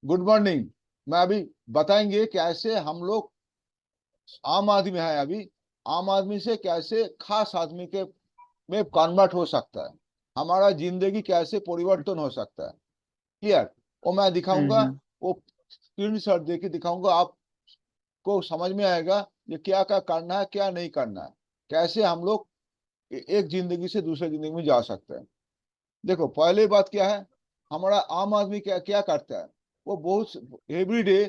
Good morning. मैं अभी बताएंगे कैसे हम लोग आम आदमी है अभी आम आदमी से कैसे खास आदमी के में कन्वर्ट हो सकता है। हमारा जिंदगी कैसे परिवर्तन हो सकता है। क्लियर। वो मैं दिखाऊंगा। हम्म। वो स्क्रीन शॉट देके दिखाऊंगा, आपको समझ में आएगा ये क्या क्या करना है क्या नहीं करना है, कैसे हम लोग एक जिंदगी से दूसरे जिंदगी में जा सकते हैं। देखो पहले बात क्या है, हमारा आम आदमी क्या क्या करता है। वो बहुत एवरी डे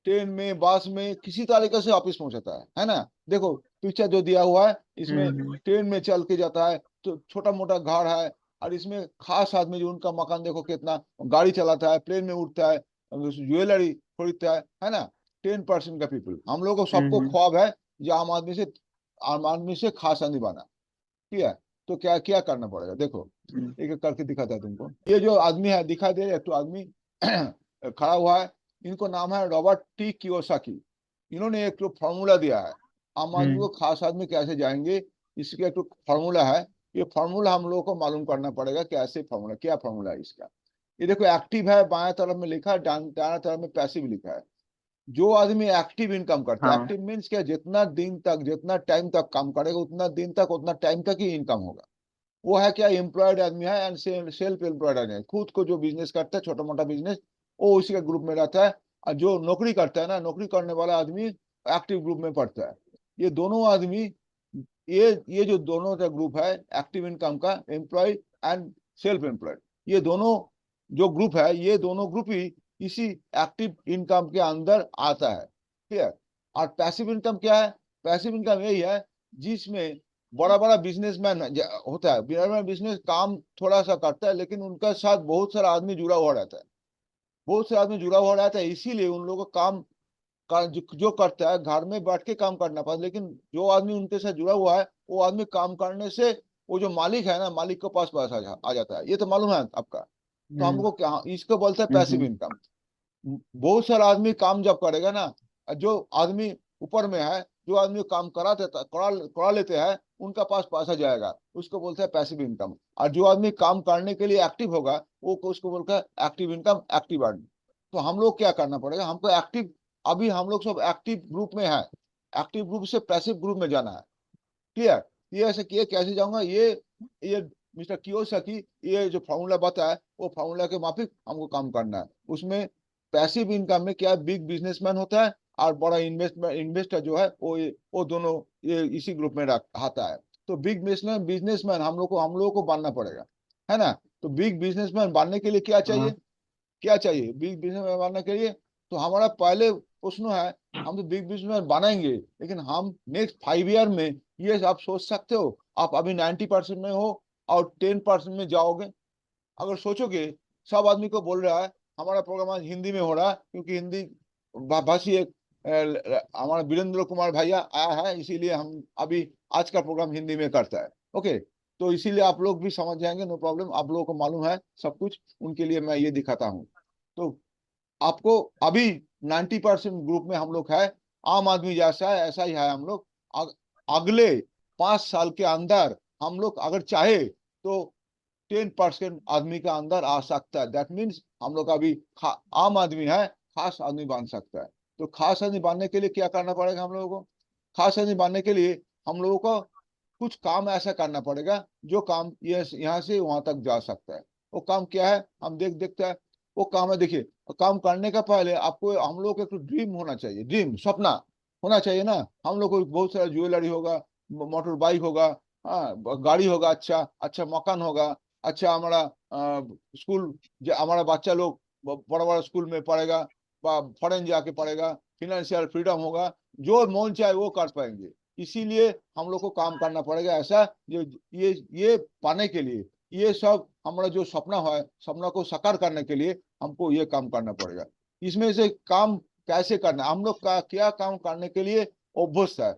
ट्रेन में बस में किसी तरीके से ऑफिस पहुंचता है ना। देखो पिक्चर जो दिया हुआ है इसमें हम्म। ट्रेन में चल के जाता है तो छोटा मोटा घर है। और इसमें खास आदमी जो उनका मकान देखो कितना, गाड़ी चलाता है, प्लेन में उड़ता है, ज्वेलरी खरीदता है ना। 10% का पीपल हम लोग को सबको हम्म। ख्वाब है जो आम आदमी से खास आदमी बना। ठीक है। तो क्या क्या करना पड़ेगा देखो, हम्म। एक एक करके दिखाता है तुमको। ये जो आदमी है दिखाई दे रहा है, तो आदमी खड़ा हुआ है। इनको नाम है रॉबर्ट टी कियोसाकी। इन्होंने एक तो फॉर्मूला दिया है आम आदमी को हम्म। खास आदमी कैसे जाएंगे। इसका एक तो फॉर्मूला है। ये फॉर्मूला हम लोगों को मालूम करना पड़ेगा कैसे फॉर्मूला, क्या फॉर्मूला है इसका। ये देखो एक्टिव है बाएं तरफ में लिखा है, दाएं तरफ में पैसिव लिखा है। जो आदमी एक्टिव इनकम करता है, हाँ। एक्टिव मीन्स क्या, जितना दिन तक जितना टाइम तक काम करेगा उतना दिन तक उतना टाइम तक ही इनकम होगा। वो है क्या, एम्प्लॉयड आदमी है एंड सेल्फ एम्प्लॉयड आदमी है, खुद को जो बिजनेस करता है छोटा मोटा बिजनेस, वो उसी के ग्रुप में रहता है। और जो नौकरी करता है ना, नौकरी करने वाला आदमी एक्टिव ग्रुप में पड़ता है। ये दोनों आदमी, ये जो दोनों का ग्रुप है एक्टिव इनकम का, एम्प्लॉय एंड सेल्फ एम्प्लॉयड, ये दोनों जो ग्रुप है, ये दोनों ग्रुप ही इसी एक्टिव इनकम के अंदर आता है। ठीक है। और पैसिव इनकम क्या है, पैसिव इनकम यही है जिसमें बड़ा बड़ा बिजनेसमैन होता है, बड़ा बड़ा बिजनेस काम थोड़ा सा करता है लेकिन उनका साथ बहुत सारा आदमी जुड़ा हुआ रहता है। बहुत सारा आदमी जुड़ा हुआ रहता है, इसीलिए उन लोगों का काम जो करता है घर में बैठ के काम करना पड़ता है, लेकिन जो आदमी उनके साथ जुड़ा हुआ है वो आदमी काम करने से वो जो मालिक है ना, मालिक के पास पैसा आ जाता है। ये तो मालूम है आपका। तो हम्म। हमको क्या इसको बोलते हैं पैसिव हम्म। इनकम। बहुत सारा आदमी काम जब करेगा ना, जो आदमी ऊपर में है, जो आदमी काम करा देता करा लेते हैं, उनका पास पैसा जाएगा, उसको बोलते हैं पैसिव इनकम। और जो आदमी काम करने के लिए एक्टिव होगा वो उसको बोलता है एक्टिव इनकम, एक्टिव अर्निंग। तो हम लोग क्या करना पड़ेगा, हमको एक्टिव, अभी हम लोग सब एक्टिव ग्रुप में है, एक्टिव ग्रुप से पैसिव ग्रुप में जाना है। क्लियर। ये ऐसे किए कैसे जाऊंगा, ये मिस्टर कियोसाकी ये जो फॉर्मूला बताया वो फॉर्मूला के माफिक हमको काम करना है। उसमें पैसिव इनकम में क्या, बिग बिजनेसमैन होता है और बड़ा इन्वेस्टर जो है वो दोनों ये इसी ग्रुप में आता है। तो बिग बिजनेसमैन बिजनेसमैन हम लोगों को बनना पड़ेगा, है ना। तो बिग बिजनेसमैन बनने के लिए क्या चाहिए, हाँ। क्या चाहिए बिग बिजनेसमैन बनने के लिए। तो हमारा पहले प्रश्न है, हम तो बिग बिजनेसमैन बनाएंगे लेकिन हम नेक्स्ट 5 ईयर में, ये आप सोच सकते हो, आप अभी 90% में हो और 10% में जाओगे। अगर सोचोगे, सब आदमी को बोल रहा है, हमारा प्रोग्राम आज हिंदी में हो रहा है क्योंकि हिंदी भाषी एक हमारा वीरेंद्र कुमार भैया आया है, इसीलिए हम अभी आज का प्रोग्राम हिंदी में करता है। ओके। तो इसीलिए आप लोग भी समझ जाएंगे, नो प्रॉब्लम, आप लोगों को मालूम है सब कुछ, उनके लिए मैं ये दिखाता हूँ। तो आपको अभी 90% ग्रुप में हम लोग है, आम आदमी जैसा है ऐसा ही है हम लोग। अगले 5 साल के अंदर हम लोग अगर चाहे तो 10% आदमी का अंदर आ सकता है। दैट मीन्स हम लोग अभी आम आदमी है, खास आदमी बन सकता है। तो खास आदमी बनने के लिए क्या करना पड़ेगा हम लोगों को, खास आदमी बनने के लिए हम लोगों को कुछ काम ऐसा करना पड़ेगा जो काम ये यहाँ से वहां तक जा सकता है। वो काम क्या है, हम देखते हैं। वो काम है, देखिए, काम करने का पहले आपको हम लोग को एक ड्रीम होना चाहिए, ड्रीम सपना होना चाहिए ना। हम लोग को बहुत सारा ज्वेलरी होगा, मोटर बाइक होगा, हाँ गाड़ी होगा, अच्छा अच्छा मकान होगा, अच्छा हमारा स्कूल, हमारा बच्चा लोग बड़ा बड़ा स्कूल में पढ़ेगा, फॉरेन जाके पढ़ेगा, फिनेंशियल फ्रीडम होगा, जो मन चाहे वो कर पाएंगे। इसीलिए हम लोग को काम करना पड़ेगा ऐसा जो ये पाने के लिए, ये सब हमारा जो सपना है, सपना को साकार करने के लिए हमको ये काम करना पड़ेगा। इसमें से काम कैसे करना, हम लोग का क्या काम करने के लिए अभ्यस्त है।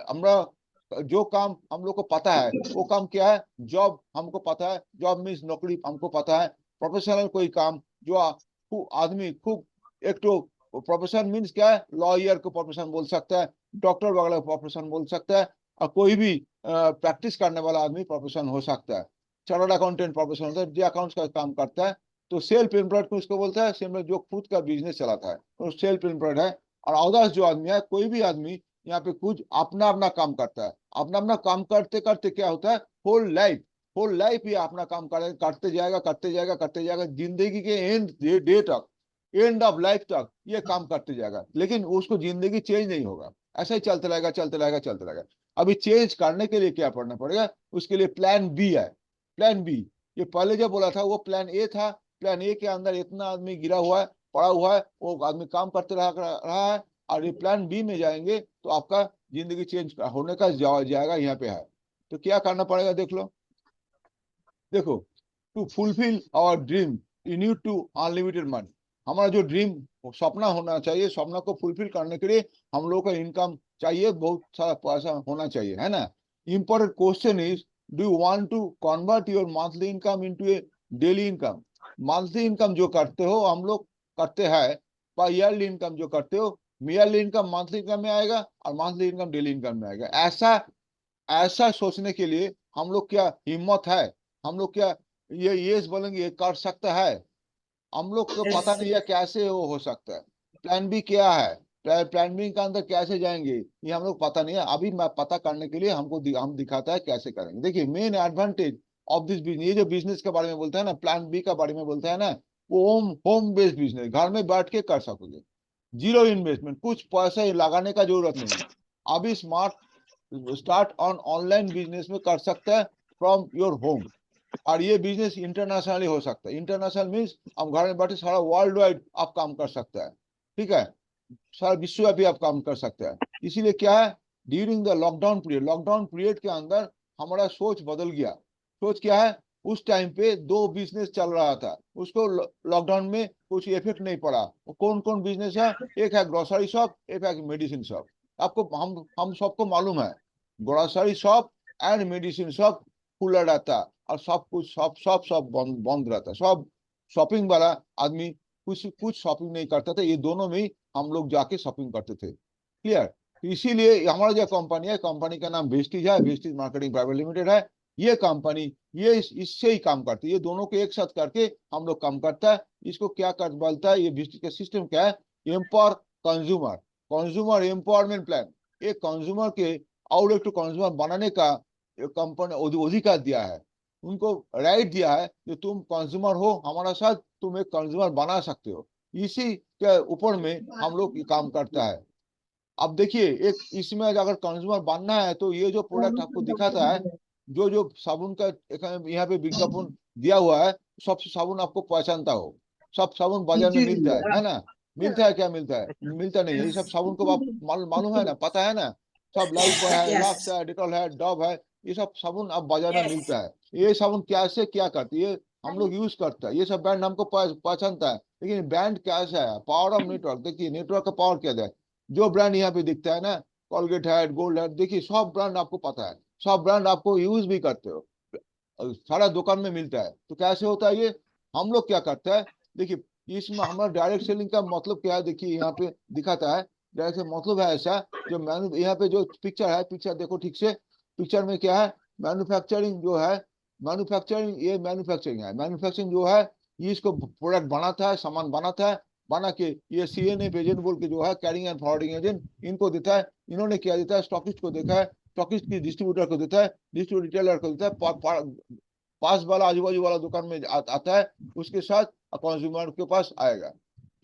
हमरा जो काम हम लोग को पता है वो काम क्या है, जॉब हमको पता है, जॉब मीन्स नौकरी हमको पता है। प्रोफेशनल कोई काम जो खूब आदमी खूब, एक तो प्रोफेशन मीन्स क्या है, लॉयर को प्रोफेशन बोल सकता है, डॉक्टर वगैरह प्रोफेशन बोल सकता है, और कोई भी प्रैक्टिस करने वाला आदमी प्रोफेशन हो सकता है। चार्टर्ड अकाउंटेंट प्रोफेशन होता है जो अकाउंट्स का काम करता है। तो सेल्फ एम्प्लॉयड को इसको बोलता है, सेल्फ जो खुद का बिजनेस चलाता है वो सेल्फ एम्प्लॉयड है। और अदर्स जो आदमी है, कोई भी आदमी यहाँ पे कुछ अपना अपना काम करता है। अपना अपना काम करते करते क्या होता है, होल लाइफ ये अपना काम करते जाएगा, करते जाएगा, करते जाएगा, जिंदगी के एंड डे तक, एंड ऑफ लाइफ तक ये काम करते जाएगा, लेकिन उसको जिंदगी चेंज नहीं होगा। ऐसा ही चलते रहेगा, चलते रहेगा, चलते रहेगा। अभी चेंज करने के लिए क्या करना पड़ेगा, उसके लिए प्लान बी है। प्लान बी, ये पहले जो बोला था वो प्लान ए था। प्लान ए के अंदर इतना आदमी गिरा हुआ है, पड़ा हुआ है, वो आदमी काम करते रहा है। और ये प्लान बी में जाएंगे तो आपका जिंदगी चेंज होने का जाएगा यहाँ पे है। तो क्या करना पड़ेगा देख लो। देखो, to fulfil our dream you need to unlimited money. हमारा जो ड्रीम सपना होना चाहिए, सपना को फुलफिल करने के लिए हम लोग का इनकम चाहिए, बहुत सारा पैसा होना चाहिए, है ना। Important question is, do you want to convert your monthly income into a daily income. Monthly income जो करते हो हम लोग करते हैं, पर ईयरली इनकम जो करते हो, ईयरली इनकम मंथली इनकम में आएगा और मंथली इनकम डेली इनकम में आएगा। ऐसा ऐसा सोचने के लिए हम लोग क्या हिम्मत है, हम लोग क्या ये बोलेंगे ये कर सकता है। हम लोग को पता नहीं है कैसे वो हो सकता है। प्लान बी क्या है, प्लान बी के अंदर कैसे जाएंगे ये हम लोग पता नहीं है। अभी मैं पता करने के लिए हम दिखाता है कैसे करेंगे। देखिए, main advantage of this business, ये जो बिजनेस के बारे में बोलते हैं ना, प्लान बी के बारे में बोलते हैं ना, वो होम बेस्ड बिजनेस, घर में बैठ के कर सकोगे, जीरो इन्वेस्टमेंट, कुछ पैसा लगाने का जरूरत नहीं है। अभी स्टार्ट ऑन ऑनलाइन बिजनेस में कर सकता है फ्रॉम योर होम। और ये बिजनेस इंटरनेशनली हो सकता है। इंटरनेशनल मीन्स हम घर में बैठे सारा वर्ल्ड वाइड आप काम कर सकते हैं, ठीक है, सारा विश्वव्यापी आप काम कर सकते हैं। इसीलिए क्या है, ड्यूरिंग द लॉकडाउन पीरियड के अंदर हमारा सोच बदल गया। सोच क्या है, उस टाइम पे दो बिजनेस चल रहा था, उसको लॉकडाउन में कुछ इफेक्ट नहीं पड़ा। वो कौन कौन बिजनेस है, एक है ग्रोसरी शॉप, एक है मेडिसिन शॉप। आपको हम सबको मालूम है, grocery shop and medicine shop खुला रहता है, और सब कुछ सब सब सब बंद बंद रहता है। सब शॉपिंग वाला आदमी कुछ कुछ शॉपिंग नहीं करता था, ये दोनों में ही हम लोग जाके शॉपिंग करते थे। क्लियर। तो इसीलिए हमारा जो कंपनी है, कंपनी का नाम वेस्टीज है, वेस्टीज मार्केटिंग प्राइवेट लिमिटेड है। ये कंपनी ये इससे ही काम करती है, ये दोनों को एक साथ करके हम लोग काम करता है। इसको क्या कर बोलता है, ये वेस्टीज का सिस्टम क्या है, empower consumer, consumer empowerment plan. एक कंज्यूमर के और एक कंज्यूमर बनाने का कंपनी अधिकार दिया है, उनको राइट दिया है कि तुम कंज्यूमर हो हमारा साथ, तुम एक कंज्यूमर बना सकते हो। इसी के ऊपर में हम लोग काम करता है। अब देखिए, एक इसमें अगर कंज्यूमर बनना है तो ये जो प्रोडक्ट आपको दिखाता है, जो जो साबुन का यहाँ पे विज्ञापन दिया हुआ है, सब साबुन आपको पहचानता हो। सब साबुन बाजार में मिलता है ना। मिलता है क्या, मिलता है, मिलता नहीं है। ये सब साबुन को आप मालूम है ना, पता है ना। सब लाइफ बॉय है, लक्स है, डिटॉल है, डव है, ये सब साबुन अब बाजार में मिलता है। ये साबुन क्या से क्या करती है, हम लोग यूज करता है, ये सब ब्रांड हमको पहचानता है। लेकिन ब्रांड कैसा है, पावर ऑफ नेटवर्क। देखिए नेटवर्क का पावर क्या है, जो ब्रांड यहाँ पे दिखता है ना, कॉलगेट है, गोल्ड है, देखिए सब ब्रांड आपको पता है, सब ब्रांड आपको यूज भी करते हो, सारा दुकान में मिलता है। तो कैसे होता है ये, हम लोग क्या करते हैं, देखिए इसमें हमारा डायरेक्ट सेलिंग का मतलब क्या है, देखिए यहाँ पे दिखाता है। डायरेक्ट से मतलब है ऐसा, जो मैनु यहाँ पे जो पिक्चर है, पिक्चर देखो ठीक से, पिक्चर में क्या है, मैन्युफैक्चरिंग जो है, मैन्युफैक्चरिंग, ये मैन्युफैक्चरिंग है। मैन्युफैक्चरिंग जो है, ये इसको प्रोडक्ट बनाता है, सामान बनाता है, बना के ये सीएनएफ एजेंट बोल के जो है, कैरिंग एंड फॉरवर्डिंग एजेंट, इनको देता है। इन्होंने क्या देता है, स्टॉकिस्ट को देखा है, स्टॉकिस्ट की डिस्ट्रीब्यूटर को देता है, डिस्ट्रीब्यूटर रिटेलर को देता है, पास वाला आजू बाजू वाला दुकान में आता है, उसके साथ कंज्यूमर के पास आएगा।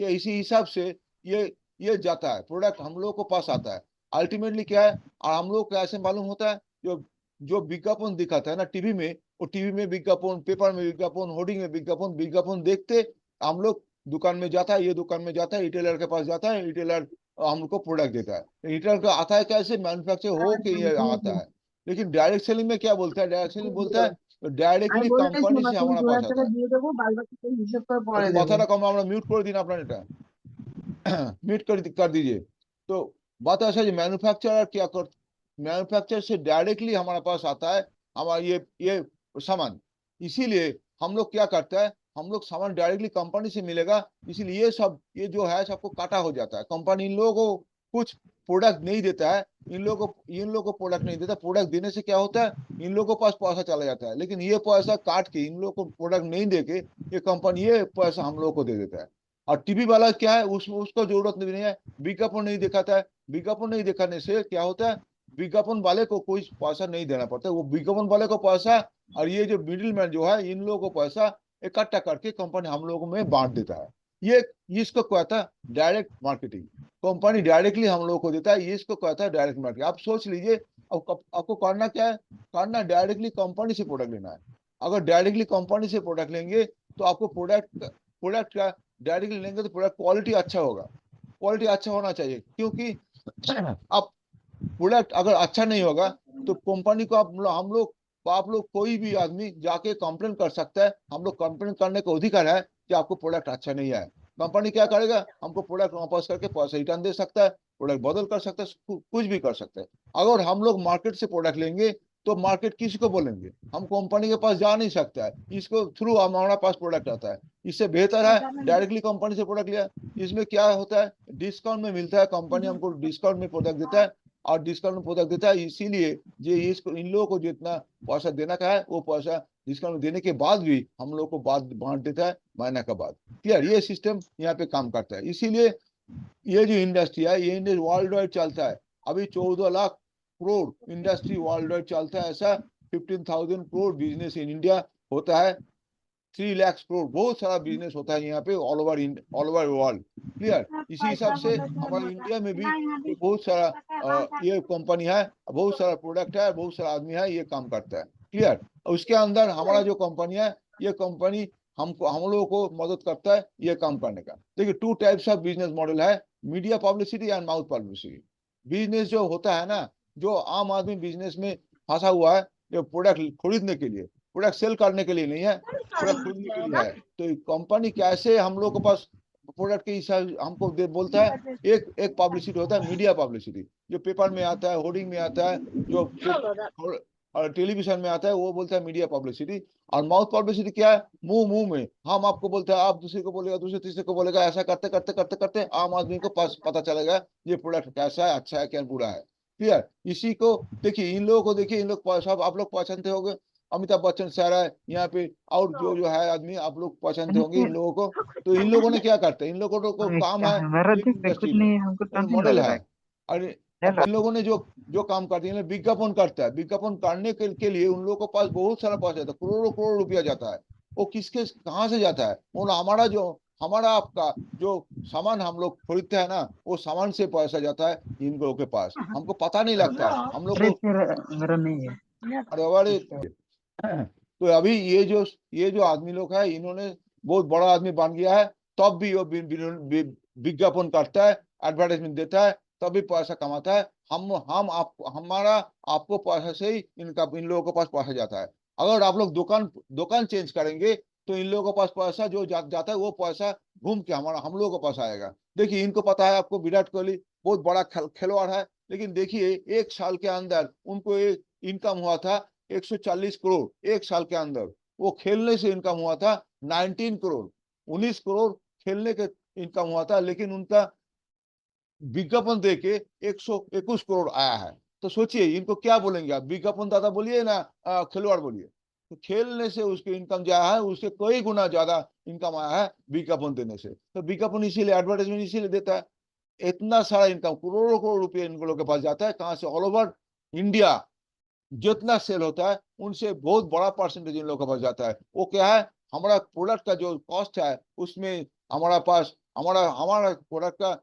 ये इसी हिसाब से ये ये जाता है, प्रोडक्ट हम लोग को पास आता है। अल्टीमेटली क्या है, और हम लोग को ऐसे मालूम होता है, जो जो विज्ञापन दिखाता है ना टीवी में, वो टीवी में विज्ञापन, पेपर में विज्ञापन, होर्डिंग में विज्ञापन, विज्ञापन देखते हम लोग दुकान में जाता है, ये दुकान में जाता है, रिटेलर के पास जाता है, रिटेलर हम लोग को प्रोडक्ट देता है। रिटेलर का आता है कैसे, मैन्युफैक्चर हो के ये आता है। लेकिन डायरेक्ट सेलिंग में क्या बोलता है, डायरेक्ट सेलिंग बोलता है तो ডাইরেক্টলি কোম্পানি সে আমার পাশে आता है। একটু কথাটা কম, আমরা মিউট করে দিন আপনার এটা, মিউट कर दीजिए। तो बात ऐसा है, मैन्युफैक्चरर क्या कर, मैन्युफैक्चरर से डायरेक्टली हमारे पास आता है हमारा ये सामान। इसीलिए हम लोग क्या करता है, हम लोग सामान डायरेक्टली कंपनी से मिलेगा, इसीलिए ये सब ये जो है सबको काटा हो जाता है। कंपनी इन लोगों को कुछ प्रोडक्ट नहीं देता है, इन लोगों को प्रोडक्ट नहीं देता, प्रोडक्ट देने से क्या होता है, इन लोगों के पास पैसा चला जाता है, लेकिन ये पैसा काट के इन लोगों को प्रोडक्ट नहीं देके ये कंपनी ये पैसा हम लोगों को दे देता है। और टीवी वाला क्या है, उसको जरूरत नहीं है, विज्ञापन नहीं दिखाता है, विज्ञापन नहीं दिखाने से क्या होता है, विज्ञापन वाले को कोई पैसा नहीं देना पड़ता, वो विज्ञापन वाले को पैसा और ये जो मिडिल मैन जो है इन लोगों को पैसा इकट्ठा करके कंपनी हम लोगों में बांट देता है। ये इसको कहता है डायरेक्ट मार्केटिंग, कंपनी डायरेक्टली हम लोगों को देता है, ये इसको कहता है डायरेक्ट मार्केटिंग। आप सोच लीजिए, अब आपको करना क्या है, करना डायरेक्टली कंपनी से प्रोडक्ट लेना है। अगर डायरेक्टली कंपनी से प्रोडक्ट लेंगे तो आपको प्रोडक्ट का डायरेक्टली लेंगे तो प्रोडक्ट क्वालिटी अच्छा होगा, क्वालिटी अच्छा होना चाहिए, क्योंकि आप प्रोडक्ट अगर अच्छा नहीं होगा तो कंपनी को आप लोग कोई भी आदमी जाके कंप्लेन कर सकता है, हम लोग कंप्लेन करने का अधिकार है कि आपको प्रोडक्ट अच्छा नहीं है। कंपनी क्या करेगा, हमको प्रोडक्ट वापस करके पैसा रिटर्न दे सकता है, प्रोडक्ट बदल कर सकता है, कुछ भी कर सकता है। अगर हम लोग मार्केट से प्रोडक्ट लेंगे तो मार्केट किसी को बोलेंगे, हम कंपनी के पास जा नहीं सकता है, इसको थ्रू हमारा पास प्रोडक्ट आता है। इससे बेहतर है डायरेक्टली कंपनी से प्रोडक्ट लिया। इसमें क्या होता है, डिस्काउंट में मिलता है, कंपनी हमको डिस्काउंट में प्रोडक्ट देता है और डिस्काउंट में प्रोडक्ट देता है, इसीलिए ये इसको इन लोगों को जितना पैसा देना का है वो पैसा डिस्काउंट देने के बाद भी हम लोग को बाद बांट देता है महीने के बाद। क्लियर, ये सिस्टम यहाँ पे काम करता है। इसीलिए ये जो इंडस्ट्री है, ये इंडस्ट्री वर्ल्ड वाइड चलता है। अभी 14 lakh crore industry world wide चलता है, ऐसा 15,000 करोड़ बिजनेस इन इंडिया होता है, 3 लाख करोड़ बहुत सारा बिजनेस होता है यहाँ पे ऑल ओवर वर्ल्ड। क्लियर, इसी हिसाब से हमारे इंडिया में भी बहुत सारा ये कंपनी है, बहुत सारा प्रोडक्ट है, बहुत सारा आदमी है, ये काम करता है। क्लियर, उसके अंदर हमारा जो कंपनी है, ये कंपनी हम लोगों को मदद करता है ये काम करने का। देखिए 2 टाइप्स ऑफ बिजनेस मॉडल है, media publicity and mouth publicity. Business जो होता है ना, जो आम आदमी बिजनेस में फंसा हुआ है, जो प्रोडक्ट खरीदने के लिए, प्रोडक्ट सेल करने के लिए नहीं है, प्रोडक्ट खरीदने के लिए है। तो कंपनी कैसे हम लोग के पास प्रोडक्ट के हिसाब हमको बोलता है, एक पब्लिसिटी होता है मीडिया पब्लिसिटी, जो पेपर में आता है, होर्डिंग में आता है, जो और टेलीविजन में आता है, वो बोलता है मीडिया पब्लिसिटी। और माउथ पब्लिसिटी क्या है, मुंह मुंह में हम आपको बोलते हैं, आप दूसरे को बोलेगा, दूसरे तीसरे को बोलेगा, ऐसा करते करते करते करते आम आदमी को पास पता चलेगा ये प्रोडक्ट कैसा है, अच्छा है क्या बुरा है। क्लियर, इसी को देखिए, इन लोगों को देखिए, इन लोग सब आप लोग पहचानते होंगे, अमिताभ बच्चन सर है यहाँ पे, और जो जो है आदमी आप लोग पहचानते होंगे इन लोगों को। तो इन लोगों ने क्या करते हैं, इन लोगों को काम है हमारा फिल्म देख कुछ इंडस्ट्री में, नहीं है, हमको तो नहीं मॉडल लग है। रहा है। और चलो इन लोगों ने जो जो काम करते हैं, विज्ञापन करता है, विज्ञापन करने के लिए उन लोगों के पास बहुत सारा पैसा जाता है, करोड़ों करोड़ रुपया जाता है। वो किसके कहाँ से जाता है, वो हमारा आपका जो सामान हम लोग खरीदते हैं ना, वो सामान से पैसा जाता है इन लोगों के पास, हमको पता नहीं लगता है, हम लोग अरे को। फिर मेरा नहीं है। अरे तो अभी ये जो आदमी लोग है, इन्होंने बहुत बड़ा आदमी बन गया है, तब भी वो विज्ञापन करता है, एडवर्टाइजमेंट देता है, तभी पैसा कमाता है। हमारा आपको पैसा से ही इन लोगों के पास पैसा जाता है। अगर आप लोग दुकान चेंज करेंगे तो इन लोगों के पास पैसा जो जाता है, वो पैसा घूम के हम लोगों के पास आएगा। देखिए, इनको पता है, आपको विराट कोहली बहुत बड़ा खिलवाड़ है, लेकिन देखिए 1 साल के अंदर उनको एक इनकम हुआ था 140 करोड़, 1 साल के अंदर। वो खेलने से इनकम हुआ था 19 करोड़, 19 करोड़ खेलने के इनकम हुआ था, लेकिन उनका विज्ञापन दे के 121 करोड़ आया है। तो सोचिए इनको क्या बोलेंगे आप, विज्ञापन दाता बोलिए ना खिलवाड़ बोलिए। तो खेलने से उसकी इनकम जो है, उससे कई गुना ज्यादा इनकम आया है विज्ञापन देने से। तो विज्ञापन इसीलिए, एडवर्टाइजमेंट इसीलिए देता है, इतना सारा इनकम, करोड़ों करोड़ रुपये इन लोगों के पास जाता है, कहाँ से, ऑल ओवर इंडिया जितना सेल होता है उनसे बहुत बड़ा परसेंटेज इन लोगों के पास जाता है। वो क्या है, हमारा प्रोडक्ट का जो कॉस्ट है उसमें हमारा पास हमारा प्रोडक्ट का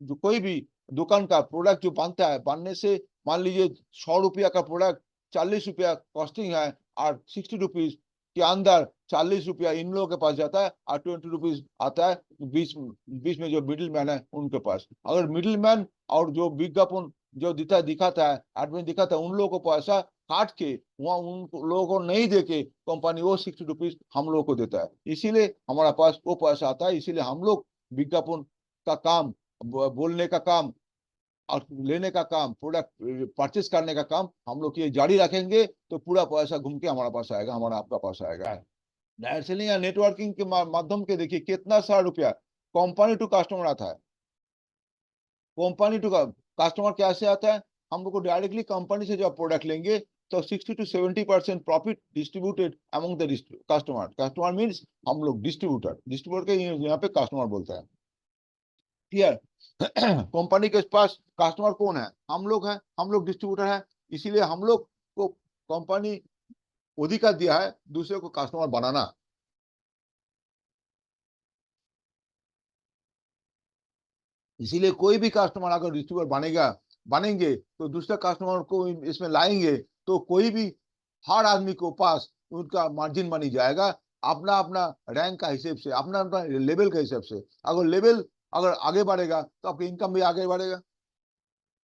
जो कोई भी दुकान का प्रोडक्ट जो बनता है, बनने से मान लीजिए 100 रुपया का प्रोडक्ट 40 रुपया कॉस्टिंग है, और 60 रुपीज के अंदर 40 रुपया इन लोगों के पास जाता है, और 20 रुपीज आता है बीच बीच में जो मिडिल मैन है उनके पास। अगर मिडिल मैन और जो विज्ञापन जो दिखाता है, एडमिन दिखाता है, उन लोगों को पैसा काट के वहां उन लोगों को नहीं दे के कंपनी वो 60 रुपीज हम लोग को देता है, इसीलिए हमारा पास वो पैसा आता है। इसीलिए हम लोग विज्ञापन का काम, बोलने का काम और लेने का काम, प्रोडक्ट परचेस करने का काम हम लोग ये जारी रखेंगे तो पूरा पैसा घूम के हमारा पास आएगा, हमारा आपका पास आएगा। डायरेक्ट सेलिंग या नेटवर्किंग के माध्यम के देखिए कितना सारा रुपया कंपनी टू कस्टमर आता है, कंपनी टू कस्टमर कैसे आता है, हम लोग को डायरेक्टली कंपनी से जब प्रोडक्ट लेंगे तो 60 to 70% profit distributed among the customer. Customer means हम लोग डिस्ट्रीब्यूटर के यहाँ पे कस्टमर बोलता है। क्लियर? कंपनी के पास कस्टमर कौन है, हम लोग हैं, हम लोग डिस्ट्रीब्यूटर है, इसीलिए हम लोग को कंपनी अधिकार दिया है दूसरे को कस्टमर बनाना। इसीलिए कोई भी कस्टमर अगर डिस्ट्रीब्यूटर बनेंगे तो दूसरे कस्टमर को इसमें लाएंगे तो कोई भी हर आदमी को पास उनका मार्जिन बनी जाएगा अपना अपना रैंक का हिसाब से, अपना अपना लेवल के हिसाब से। अगर लेवल अगर आगे बढ़ेगा तो आपकी इनकम भी आगे बढ़ेगा।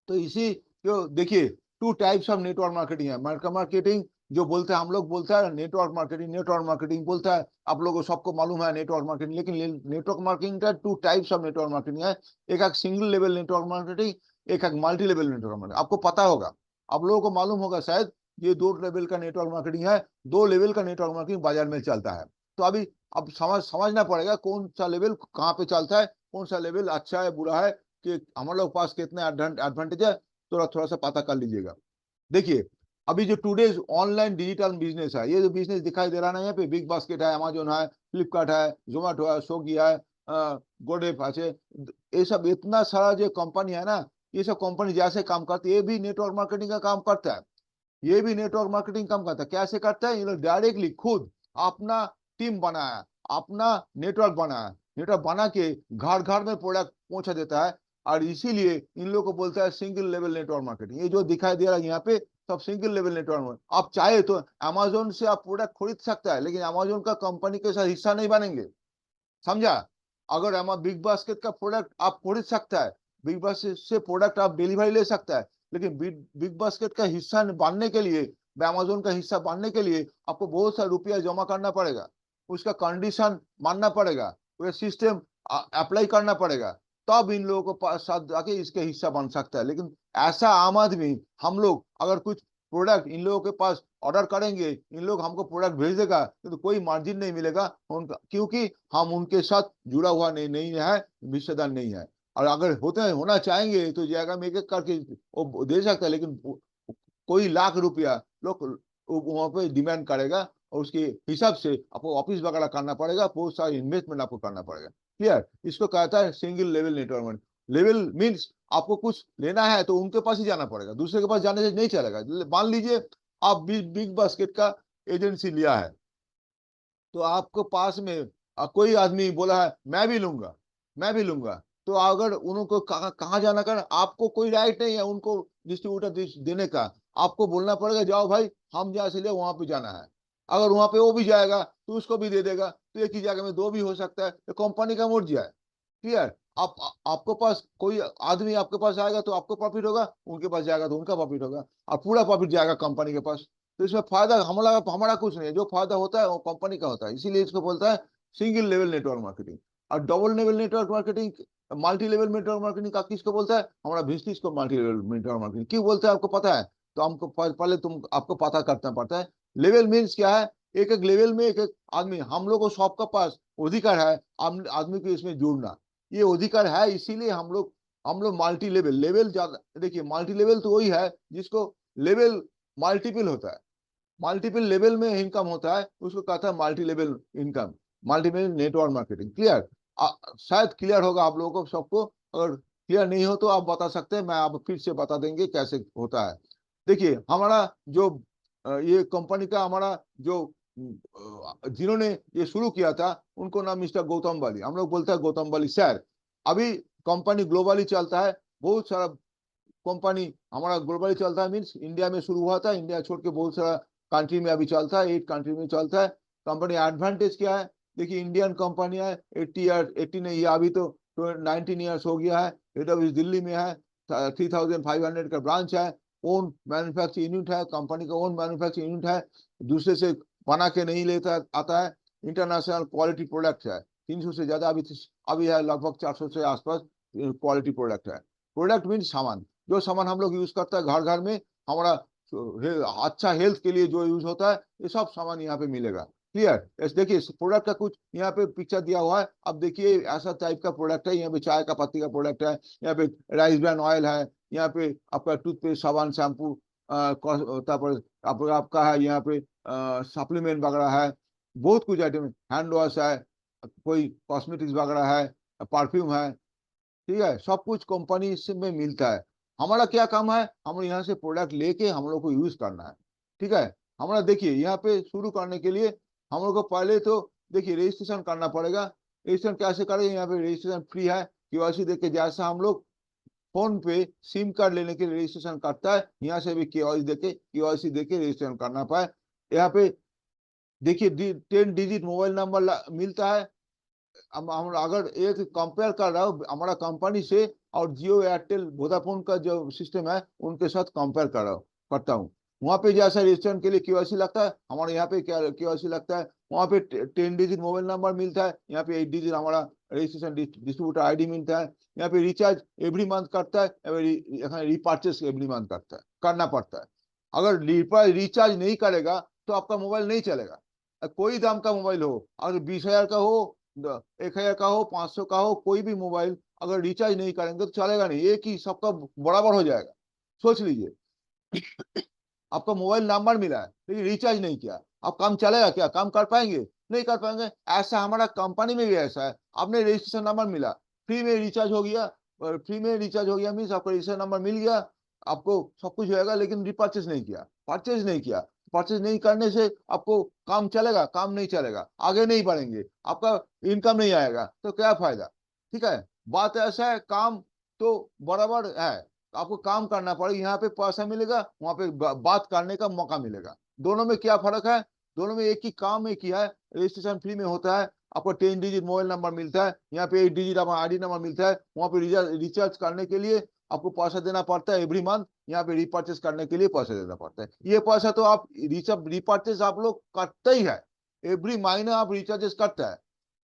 तो इसी जो देखिए 2 टाइप्स ऑफ नेटवर्क मार्केटिंग है। मार्केटिंग जो बोलते हैं हम लोग बोलते हैं नेटवर्क मार्केटिंग बोलता है, आप लोगों को सबको मालूम है नेटवर्क मार्केटिंग। लेकिन नेटवर्क मार्केटिंग का 2 टाइप्स ऑफ नेटवर्क मार्केटिंग है, एक सिंगल लेवल नेटवर्क मार्केटिंग, एक मल्टी लेवल नेटवर्क मार्केटिंग। आपको पता होगा, आप लोगों को मालूम होगा शायद, ये 2 लेवल का नेटवर्क मार्केटिंग है। 2 लेवल का नेटवर्क मार्केटिंग बाजार में चलता है। तो अभी अब समझना पड़ेगा कौन सा लेवल कहाँ पे चलता है, कौन सा लेवल अच्छा है बुरा है, कि हमारे लोग पास कितने एडवांटेज है, थोड़ा सा पता कर लीजिएगा। देखिए अभी जो टूडेज ऑनलाइन डिजिटल बिजनेस है, ये जो बिजनेस दिखाई दे रहा है ना, यहाँ पे बिग बास्केट है, अमेजोन है, फ्लिपकार्ट है, जोमेटो है, स्विगी है, गोडेप है, ये सब इतना सारा जो कंपनी है ना, ये सब कंपनी जैसे काम करती है, ये भी नेटवर्क मार्केटिंग का काम करता है। ये भी नेटवर्क मार्केटिंग काम करता है। कैसे करता है, ये लोग डायरेक्टली खुद अपना टीम बनाया, अपना नेटवर्क बनाया, नेटवर्क बना के घर घर में प्रोडक्ट पहुंचा देता है। और इसीलिए इन लोगों को बोलता है सिंगल लेवल नेटवर्क मार्केटिंग। ये जो दिखाई दे रहा है यहाँ पे सब सिंगल लेवल नेटवर्क। आप चाहे तो अमेजोन से आप प्रोडक्ट खरीद सकता है, लेकिन अमेजोन का कंपनी के साथ हिस्सा नहीं बनेंगे, समझा? अगर बिग बास्केट का प्रोडक्ट आप खरीद सकता है, बिग बास्केट से प्रोडक्ट आप डिलीवरी ले सकता है, लेकिन बिग बास्केट का हिस्सा बनने के लिए, अमेजोन का हिस्सा बनने के लिए आपको बहुत सारा रुपया जमा करना पड़ेगा, उसका कंडीशन मानना पड़ेगा, वो सिस्टम अप्लाई करना पड़ेगा, तब इन लोगों को साथ जाके इसके हिस्सा बन सकता है। लेकिन ऐसा आम आदमी, हम लोग अगर कुछ प्रोडक्ट इन लोगों के पास ऑर्डर करेंगे, इन लोग हमको प्रोडक्ट भेज देगा, तो कोई मार्जिन नहीं मिलेगा उनका, क्योंकि हम उनके साथ जुड़ा हुआ नहीं है, हिस्सेदार नहीं है। और अगर होना चाहेंगे तो जाएगा में एक करके वो दे सकता है, लेकिन कोई लाख रुपया लोग वहां पे डिमांड करेगा और उसके हिसाब से आपको ऑफिस वगैरह करना पड़ेगा, बहुत सारा इन्वेस्टमेंट आपको करना पड़ेगा। क्लियर? इसको कहता है single level network. Level means आपको कुछ लेना है तो उनके पास ही जाना पड़ेगा, दूसरे के पास जाने से नहीं चलेगा। मान लीजिए आप बिग बास्केट का एजेंसी लिया है, तो आपको पास में कोई आदमी बोला है मैं भी लूंगा, तो अगर उनको कहाँ जाना कर, आपको कोई राइट नहीं है उनको डिस्ट्रीब्यूटर देने का। आपको बोलना पड़ेगा जाओ भाई हम जहाँ से ले वहां पे जाना है। अगर वहां पे वो भी जाएगा तो उसको भी दे देगा, तो एक ही जगह में 2 भी हो सकता है, तो कंपनी का मर्जी है। क्लियर? आपको पास कोई आदमी आपके पास आएगा तो आपको प्रॉफिट होगा, उनके पास जाएगा तो उनका प्रॉफिट होगा, और पूरा प्रॉफिट जाएगा कंपनी के पास। तो इसमें फायदा हमारा कुछ नहीं है, जो फायदा होता है वो कंपनी का होता है। इसीलिए इसको बोलता है सिंगल लेवल नेटवर्क मार्केटिंग। और double level network marketing, multi level network marketing का किसको बोलता है, हमारा बिजनेस को मल्टी लेवल नेटवर्क मार्केटिंग क्यों बोलते हैं आपको पता है? तो हमको पहले आपको पता करना पड़ता है। लेवल मीन्स क्या है, एक एक लेवल में एक एक आदमी, हम लोग को सबका पास अधिकार है आदमी को इसमें जुड़ना, ये अधिकार है। इसीलिए हम लोग मल्टी लेवल ज्यादा। देखिए मल्टी लेवल तो वही है जिसको लेवल मल्टीपल होता है, मल्टीपल लेवल में इनकम होता है, उसको कहता है multi level income, multi level network marketing. Clear? शायद क्लियर होगा आप लोगों को सबको। अगर क्लियर नहीं हो तो आप बता सकते हैं, मैं आप फिर से बता देंगे कैसे होता है। देखिए हमारा जो ये कंपनी का हमारा जो जिन्होंने ये शुरू किया था उनको नाम मिस्टर गौतम बाली, हम लोग बोलते हैं गौतम बाली सर। अभी कंपनी ग्लोबली चलता है, बहुत सारा कंपनी हमारा ग्लोबली चलता है, मीन्स इंडिया में शुरू हुआ था, इंडिया छोड़ के बहुत सारा कंट्री में अभी चलता है, 8 कंट्री में चलता है। कंपनी एडवांटेज क्या है, देखिए इंडियन कंपनी है, 80 नहीं, ये अभी तो 19 ईयर्स हो गया है। हेड ऑफिस दिल्ली में है, 3500 का ब्रांच है, ओन मैन्युफैक्चरिंग यूनिट है, कंपनी का ओन मैन्युफैक्चरिंग यूनिट है, दूसरे से बना के नहीं लेता आता है। इंटरनेशनल क्वालिटी प्रोडक्ट है, 300 से ज्यादा अभी है, लगभग 400 से आसपास क्वालिटी प्रोडक्ट है। प्रोडक्ट मीन सामान, जो सामान हम लोग यूज करते हैं घर घर में, हमारा अच्छा हेल्थ के लिए जो यूज होता है, ये सब सामान यहाँ पे मिलेगा। क्लियर। देखिए प्रोडक्ट का कुछ यहाँ पे पिक्चर दिया हुआ है। अब देखिए ऐसा टाइप का प्रोडक्ट है, यहाँ पे चाय का पत्ती का प्रोडक्ट है, यहाँ पे राइस ब्रान ऑयल है, यहाँ पे आपका टूथपेस्ट साबुन शैम्पू आपका है, यहाँ पे सप्लीमेंट वगैरह है, बहुत कुछ आइटम है, हैंड वॉश है, कोई कॉस्मेटिक्स वगैरह है, परफ्यूम है, ठीक है, सब कुछ कंपनी से में मिलता है। हमारा क्या काम है, हम यहाँ से प्रोडक्ट लेके हम लोग को यूज करना है, ठीक है। हमारा देखिए यहाँ पे शुरू करने के लिए हम लोग को पहले तो देखिए रजिस्ट्रेशन करना पड़ेगा। रजिस्ट्रेशन कैसे करेंगे, यहाँ पे रजिस्ट्रेशन फ्री है, केवाईसी देके जैसा हम लोग फोन पे सिम कार्ड लेने के लिए रजिस्ट्रेशन करता है, यहाँ से भी केवाईसी देके रजिस्ट्रेशन करना पाए। यहाँ पे देखिए 10 डिजिट मोबाइल नंबर मिलता है। हम अगर एक कंपेयर कर रहा हूँ हमारा कंपनी से और जियो एयरटेल वोडाफोन का जो सिस्टम है उनके साथ कंपेयर करता हूँ। वहाँ पे जैसा रजिस्ट्रेशन के लिए केवाईसी लगता है, हमारे यहाँ पे क्या केवाईसी लगता है, वहाँ पे 10 डिजिट मोबाइल नंबर मिलता है, यहाँ पे 8 डिजिट हमारा रजिस्ट्रेशन डिस्ट्रीब्यूटर आईडी मिलता है। यहाँ पे रिचार्ज एवरी मंथ करता है, रिपर्चेस एवरी मंथ करना पड़ता है। अगर रिचार्ज नहीं करेगा तो आपका मोबाइल नहीं चलेगा। कोई दाम का मोबाइल हो, अगर 20,000 का हो, 1,000 का हो, 500 का हो, कोई भी मोबाइल अगर रिचार्ज नहीं करेंगे तो चलेगा नहीं, एक ही सबका बराबर हो जाएगा। सोच लीजिए आपका मोबाइल नंबर मिला है लेकिन रिचार्ज नहीं किया, आप काम चलेगा क्या, काम कर पाएंगे, नहीं कर पाएंगे। ऐसा हमारा कंपनी में भी ऐसा है, आपने रजिस्ट्रेशन नंबर मिला, फ्री में रिचार्ज हो गया, फ्री में रिचार्ज हो गया मीन्स आपका रजिस्ट्रेशन नंबर मिल गया, आपको सब कुछ होगा, लेकिन रिपर्चेज नहीं किया। परचेज नहीं करने से आपको काम चलेगा, काम नहीं चलेगा, आगे नहीं बढ़ेंगे, आपका इनकम नहीं आएगा, तो क्या फायदा। ठीक है, बात ऐसा है, काम तो बराबर है, आपको काम करना पड़ेगा, यहाँ पे पैसा मिलेगा, वहां पे बात करने का मौका मिलेगा। दोनों में क्या फर्क है, दोनों में एक ही काम एक ही है, रजिस्ट्रेशन फ्री में होता है, आपको 10 डिजिट मोबाइल नंबर मिलता है, यहाँ पे 8 डिजिट आपका आईडी नंबर मिलता है, वहाँ पे रिचार्ज करने के लिए आपको पैसा देना पड़ता है एवरी मंथ, यहाँ पे रिपर्चेस करने के लिए पैसा देना पड़ता है। ये पैसा तो आप रिपर्चेस आप लोग करते ही है, एवरी महीने आप रिचार्जेस करता है,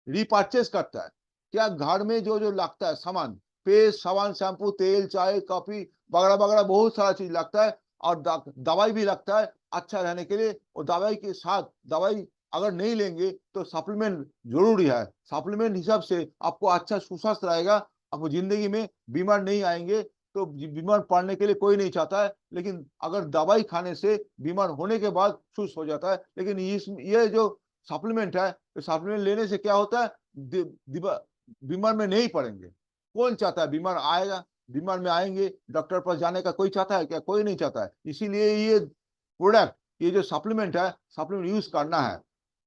रिपर्चेस करता है। क्या घर में जो जो लगता है सामान, पेस्ट सामान शैम्पू तेल चाय कॉफी वगैरह वगैरह बहुत सारा चीज लगता है, और दवाई भी लगता है अच्छा रहने के लिए, और दवाई के साथ दवाई अगर नहीं लेंगे तो सप्लीमेंट जरूरी है। सप्लीमेंट हिसाब से आपको अच्छा सुस्वस्थ रहेगा, आपको जिंदगी में बीमार नहीं आएंगे। तो बीमार पड़ने के लिए कोई नहीं चाहता है, लेकिन अगर दवाई खाने से बीमार होने के बाद सुस्त हो जाता है। लेकिन ये जो सप्लीमेंट है, सप्लीमेंट लेने से क्या होता है, बीमार में नहीं पड़ेंगे। कौन चाहता है बीमार आएगा, बीमार में आएंगे, डॉक्टर पास जाने का कोई चाहता है क्या, कोई नहीं चाहता है। इसीलिए ये प्रोडक्ट, ये जो सप्लीमेंट है, सप्लीमेंट यूज करना है।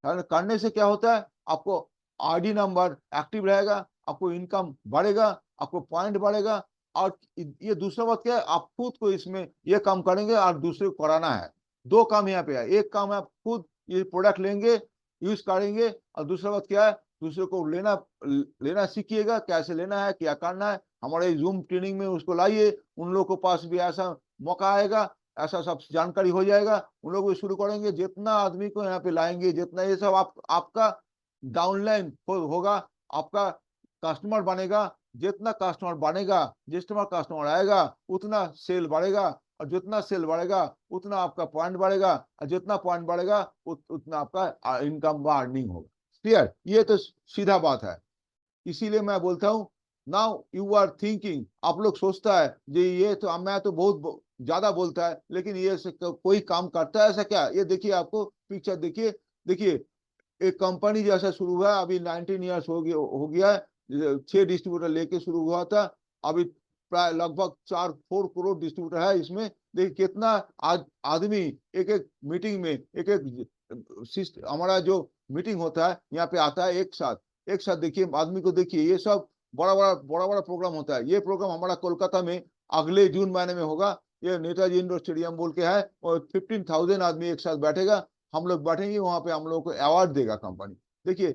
करने से क्या होता है, आपको आईडी नंबर एक्टिव रहेगा, आपको इनकम बढ़ेगा, आपको पॉइंट बढ़ेगा। और ये दूसरा बात क्या है, आप खुद को इसमें ये काम करेंगे और दूसरे को कराना है। दो काम यहाँ पे है, एक काम है आप खुद ये प्रोडक्ट लेंगे यूज करेंगे, और दूसरा बात क्या है, दूसरे को लेना सीखिएगा, कैसे लेना है क्या करना है। हमारे जूम ट्रेनिंग में उसको लाइए, उन लोगों के पास भी ऐसा मौका आएगा, ऐसा सब जानकारी हो जाएगा, उन लोग भी शुरू करेंगे। जितना आदमी को यहाँ पे लाएंगे, जितना ये सब आपका डाउनलाइन होगा, आपका कस्टमर बनेगा, जितना कस्टमर बनेगा, जितना कस्टमर आएगा उतना सेल बढ़ेगा, और जितना सेल बढ़ेगा उतना आपका पॉइंट बढ़ेगा, और जितना पॉइंट बढ़ेगा उतना आपका इनकम व अर्निंग होगा। क्लियर, ये तो सीधा बात है। इसीलिए मैं बोलता हूँ, नाउ यू आर थिंकिंग, आप लोग सोचता है जी ये तो मैं तो बहुत ज्यादा बोलता है, लेकिन ये कोई काम करता है ऐसा क्या। ये देखिए, आपको पिक्चर देखिए, देखिए एक कंपनी जैसा शुरू हुआ, अभी 19 ईयर्स हो गया है, 6 डिस्ट्रीब्यूटर लेके शुरू हुआ था, अभी प्राय लगभग 4 करोड़ डिस्ट्रीब्यूटर है इसमें। देखिए कितना आदमी एक एक मीटिंग में, एक एक हमारा जो मीटिंग होता है यहाँ पे आता है एक साथ देखिए आदमी को, देखिए ये सब बड़ा प्रोग्राम होता है। ये प्रोग्राम हमारा कोलकाता में अगले जून महीने में होगा, ये नेताजी इंडोर स्टेडियम बोल के है, और 15,000 आदमी एक साथ बैठेगा, हम लोग बैठेंगे वहां पे, हम लोग को अवार्ड देगा कंपनी। देखिए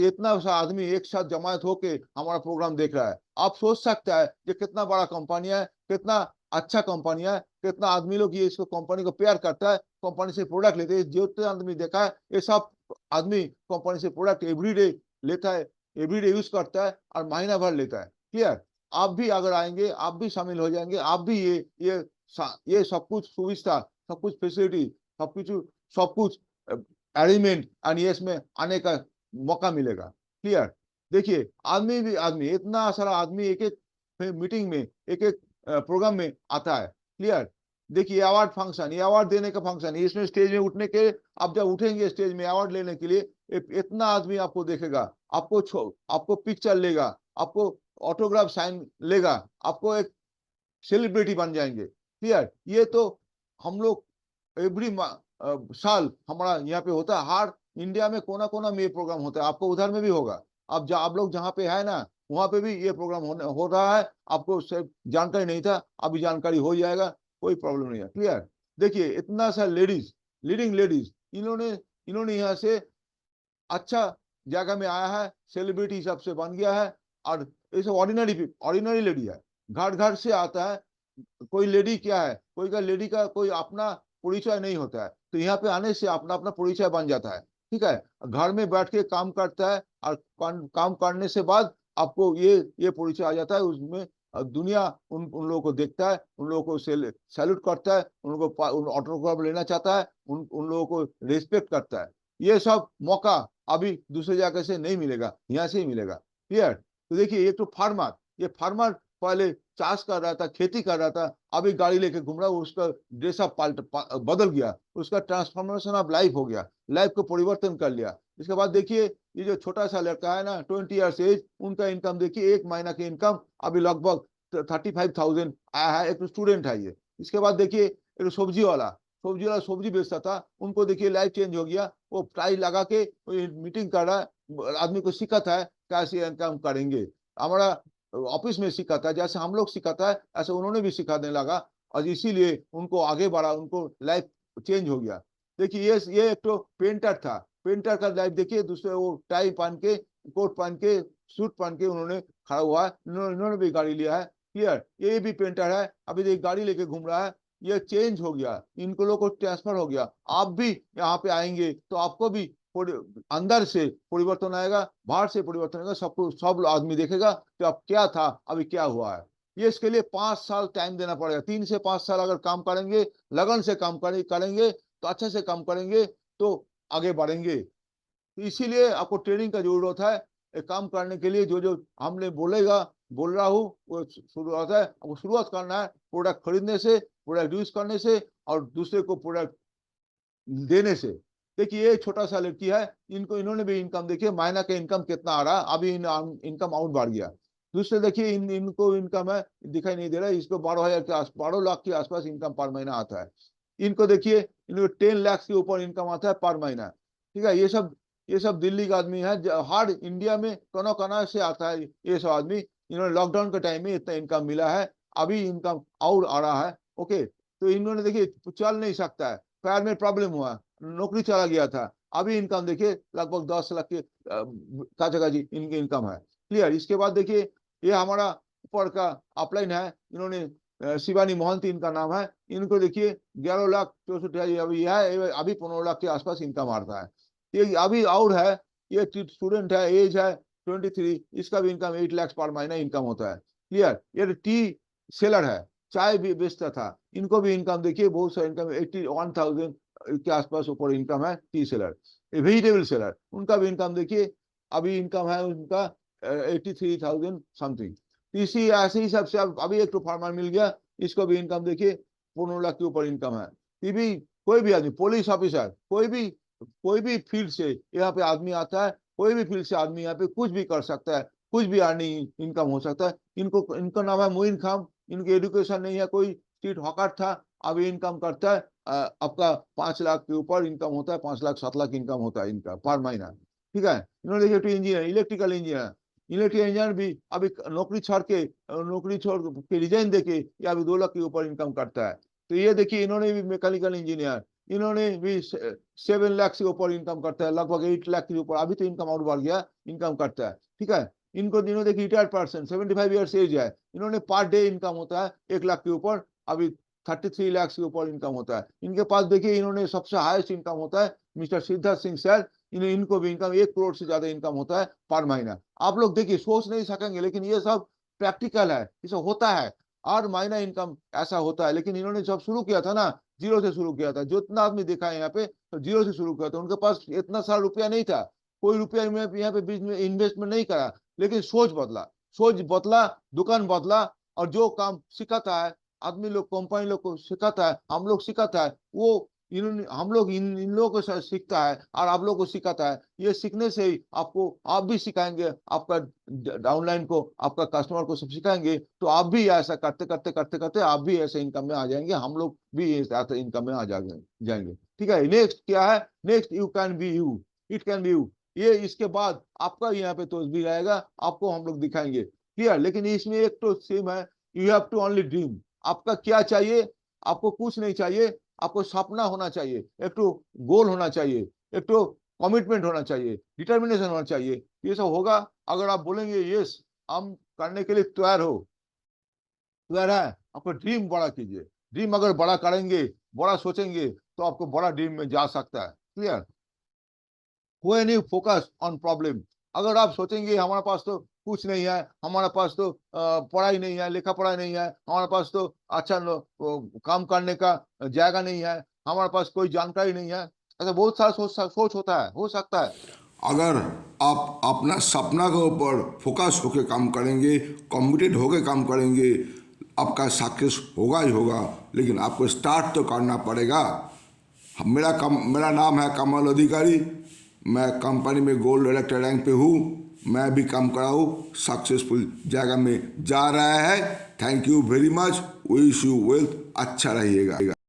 इतना सा आदमी एक साथ जमायत होके हमारा प्रोग्राम देख रहा है, आप सोच सकता है ये कितना बड़ा कंपनी है, कितना अच्छा कंपनी है, कितना आदमी लोग ये इसको कंपनी को प्यार करता है, कंपनी से प्रोडक्ट लेते हैं। जितने आदमी देखा है ये सब आदमी कंपनी से प्रोडक्ट एवरीडे लेता है, एवरीडे यूज करता है, और महीना भर लेता है। क्लियर, आप भी अगर आएंगे, आप भी शामिल हो जाएंगे, आप भी ये सब कुछ सुविधा, सब कुछ फैसिलिटी, सब कुछ अरेंजमेंट एंड यस में आने का मौका मिलेगा। क्लियर। देखिए आदमी भी आदमी, इतना सारा आदमी एक एक मीटिंग में, एक एक प्रोग्राम में आता है। क्लियर। देखिए अवार्ड फंक्शन, ये अवार्ड देने का फंक्शन, इसमें स्टेज में उठने के, आप जब उठेंगे स्टेज में अवार्ड लेने के लिए, इतना आदमी आपको देखेगा, आपको पिक्चर लेगा, आपको ऑटोग्राफ साइन लेगा, आपको एक सेलिब्रिटी बन जाएंगे। क्लियर। ये तो हम लोग एवरी साल हमारा यहाँ पे होता है, हर इंडिया में कोना कोना में ये प्रोग्राम होता है, आपको उधर में भी होगा। आप लोग जहाँ पे है ना, वहां पे भी ये प्रोग्राम हो रहा है, आपको सिर्फ जानकारी नहीं था, अभी जानकारी हो जाएगा, कोई प्रॉब्लम नहीं है। क्लियर। देखिए इतना सा लेडीज, लीडिंग लेडीज, इन्होंने इन्होंने यहाँ से अच्छा जगह में आया है, सेलिब्रिटी हिसाब से बन गया है। और ये सब ऑर्डिनरी लेडी है, घर घर से आता है। कोई लेडी क्या है, लेडी का कोई अपना परिचय नहीं होता है, तो यहाँ पे आने से अपना अपना परिचय बन जाता है। ठीक है। घर में बैठ के काम करता है, और काम करने से बाद आपको ये परिचय आ जाता है, उसमें दुनिया उन लोगों को देखता है, उन लोगों को सैल्यूट करता है, उन लोगों को ऑटोग्राफ लेना चाहता है, उन लोगों को रिस्पेक्ट करता है। ये सब मौका अभी दूसरे जगह से नहीं मिलेगा, यहाँ से ही मिलेगा। क्लियर। तो देखिए एक तो फार्मर, ये फार्मर पहले चाष कर रहा था, खेती कर रहा था, अभी गाड़ी लेके घूम रहा है, उसका ड्रेसअप बदल गया, उसका ट्रांसफॉर्मेशन ऑफ लाइफ हो गया, लाइफ को परिवर्तन कर लिया। इसके बाद देखिए ये जो छोटा सा लड़का है ना, 20 ईयर्स एज, उनका इनकम देखिए, एक महीना की इनकम अभी लगभग 35,000 आया है, एक स्टूडेंट है ये। इसके बाद देखिए एक सब्जी वाला सब्जी बेचता था, उनको देखिए लाइफ चेंज हो गया, वो टाई लगा के मीटिंग कर रहा है, आदमी को सिखाता है कैसे इनकम करेंगे। हमारा ऑफिस में सिखाता है, जैसे हम लोग सिखाता है ऐसे उन्होंने भी सिखाने लगा, और इसीलिए उनको आगे बढ़ा, उनको लाइफ चेंज हो गया। देखिए ये एक तो पेंटर था, पेंटर का लाइफ देखिए, दूसरे वो टाई पहन के, कोट पहन के, सूट पहन के उन्होंने खड़ा हुआ है, इन्होंने भी गाड़ी लिया है। क्लियर। ये भी पेंटर है, अभी एक गाड़ी लेके घूम रहा है, ये चेंज हो गया, इनको लोग को ट्रांसफर हो गया। आप भी यहाँ पे आएंगे तो आपको भी अंदर से परिवर्तन आएगा, बाहर से परिवर्तन आएगा, सबको सब आदमी देखेगा कि अब क्या था, अभी क्या हुआ है। ये इसके लिए 5 साल टाइम देना पड़ेगा, 3 से 5 साल अगर काम करेंगे, लगन से काम करेंगे तो अच्छे से काम करेंगे तो आगे बढ़ेंगे। तो इसीलिए आपको ट्रेनिंग का जरूरत है, एक काम करने के लिए जो जो हमने बोल रहा हूँ वो शुरुआत है, आपको शुरुआत करना है प्रोडक्ट खरीदने से, प्रोडक्ट यूज करने से, और दूसरे को प्रोडक्ट देने से। देखिए ये छोटा सा लड़की है, इन्होंने भी इनकम देखिए, महीना का इनकम कितना आ रहा है, अभी इनकम आउट बढ़ गया। दूसरे देखिए इनको इनकम है, दिखाई नहीं दे रहा है, इसको 12,000 के 12 लाख के आसपास इनकम पर महीना आता है। इनको देखिए, इनको 10 लाख के ऊपर इनकम आता है पर महीना। ठीक है। ये सब दिल्ली का आदमी है, हर इंडिया में कोना कोना से आता है ये सब आदमी। इन्होंने लॉकडाउन के टाइम में इतना इनकम मिला है, अभी इनकम और आ रहा है। ओके। तो इन्होंने देखिए चल नहीं सकता है, पैर में प्रॉब्लम हुआ, नौकरी चला गया था, अभी इनकम देखिए लगभग 10 लाख के काचाकाची इनकी इनकम है। क्लियर। इसके बाद देखिए ये हमारा ऊपर का अपलाइन है, इन्होंने शिवानी मोहंती इनका नाम है, इनको देखिए 11,64,000 अभी है, अभी 15 लाख के आसपास इनकम आता है। ये अभी और है, ये स्टूडेंट है, एज है 23, इसका भी इनकम 8 लाख पर महीना इनकम होता है। क्लियर। ये टी सेलर है, चाय भी बेचता था, इनको भी इनकम देखिए बहुत सारा इनकम, 81,000 के आसपास ऊपर इनकम है। टी सेलर, वेजिटेबल सेलर, उनका भी इनकम देखिए, अभी इनकम है उनका 83,000 समथिंग। इसी ऐसे ही सबसे अभी एक तो फार्मर मिल गया, इसको भी इनकम देखिए 15 लाख के ऊपर इनकम है। भी कोई भी आदमी, पुलिस ऑफिसर, कोई भी फील्ड से यहाँ पे आदमी आता है, कोई भी फील्ड से आदमी यहाँ पे कुछ भी कर सकता है, कुछ भी अर्निंग इनकम हो सकता है। इनका नाम है मोइन खान, इनकी एजुकेशन नहीं है, कोई स्ट्रीट हॉकर था, अभी इनकम करता है आपका 5 लाख के ऊपर इनकम होता है, 5 लाख 7 लाख इनकम होता है इनका पर महीना। ठीक है। इन्होंने देखिए इंजीनियर, इलेक्ट्रिकल इंजीनियर भी अभी नौकरी छोड़ के रिजाइन देके ये अभी 2 लाख के ऊपर इनकम करता है। तो ये देखिए इन्होंने भी मैकेनिकल इंजीनियर, इन्होंने भी 7 लाख से ऊपर इनकम करता है, लगभग 8 लाख के ऊपर, अभी तो इनकम और बढ़ गया, इनकम करता है। ठीक है। इन्होंने देखिए रिटायर्ड पर्सन, 75 ईयर्स एज है, इन्होंने पर डे इनकम होता है 1 लाख के ऊपर, अभी 33 लाख के ऊपर इनकम होता है। इनके पास देखिए इन्होंने सबसे हाईएस्ट इनकम होता है मिस्टर सिद्धार्थ सिंह सर, इनको भी इनकम 1 करोड़ से ज्यादा इनकम होता है पर महीना। आप लोग देखिए सोच नहीं सकेंगे, लेकिन ये सब प्रैक्टिकल है, ये सब होता है, और महीना इनकम ऐसा होता है। लेकिन इन्होंने जब शुरू किया था ना, जीरो से शुरू किया था। जितना आदमी देखा है यहाँ पे तो जीरो से शुरू किया था। उनके पास इतना सारा रुपया नहीं था, कोई रुपया यहाँ पे बीच में इन्वेस्टमेंट नहीं करा, लेकिन सोच बदला, सोच बदला, दुकान बदला, और जो काम सिखाता है आदमी लोग, कंपनी लोग को सिखाता है, हम लोग सिखाता है, वो इन्होंने हम लोग इन लोगों को सीखता है और आप लोगों को सिखाता है। ये सीखने से ही आपको, आप भी सिखाएंगे आपका डाउनलाइन को, आपका कस्टमर को सब सिखाएंगे, तो आप भी ऐसा करते करते करते करते आप भी ऐसे इनकम में आ जाएंगे, हम लोग भी ऐसे इनकम में आ जाएंगे। ठीक है, नेक्स्ट क्या है? Next you can be you, it can be you. ये इसके बाद आपका यहाँ पे तो भी रहेगा, आपको हम लोग दिखाएंगे। क्लियर? लेकिन इसमें एक तो सेम है, you have to only dream. आपका क्या चाहिए? आपको कुछ नहीं चाहिए, आपको सपना होना चाहिए, एक तो गोल होना चाहिए, एक तो कमिटमेंट होना चाहिए, डिटर्मिनेशन होना चाहिए। ये सब होगा अगर आप बोलेंगे यस हम करने के लिए तैयार हो, तैयार है, आपको ड्रीम बड़ा कीजिए। ड्रीम अगर बड़ा करेंगे, बड़ा सोचेंगे, तो आपको बड़ा ड्रीम में जा सकता है। Clear? When you focus on problem, अगर आप सोचेंगे हमारे पास तो कुछ नहीं है, हमारे पास तो पढ़ाई नहीं है, लिखा पढ़ाई नहीं है, हमारे पास तो अच्छा काम करने का जगह नहीं है, हमारे पास कोई जानकारी नहीं है, ऐसा बहुत सारा सोच होता है, हो सकता है। अगर आप अपना सपना के ऊपर फोकस होकर काम करेंगे, कमिटेड होकर काम करेंगे, आपका सक्सेस होगा ही होगा। लेकिन आपको स्टार्ट तो करना पड़ेगा। मेरा नाम है कमल अधिकारी, मैं कंपनी में गोल्ड डायरेक्टर रैंक पे हूँ। मैं भी काम कर रहा हूँ, सक्सेसफुल जगह में जा रहा है। Thank you very much, wish you wealth, अच्छा रहिएगा।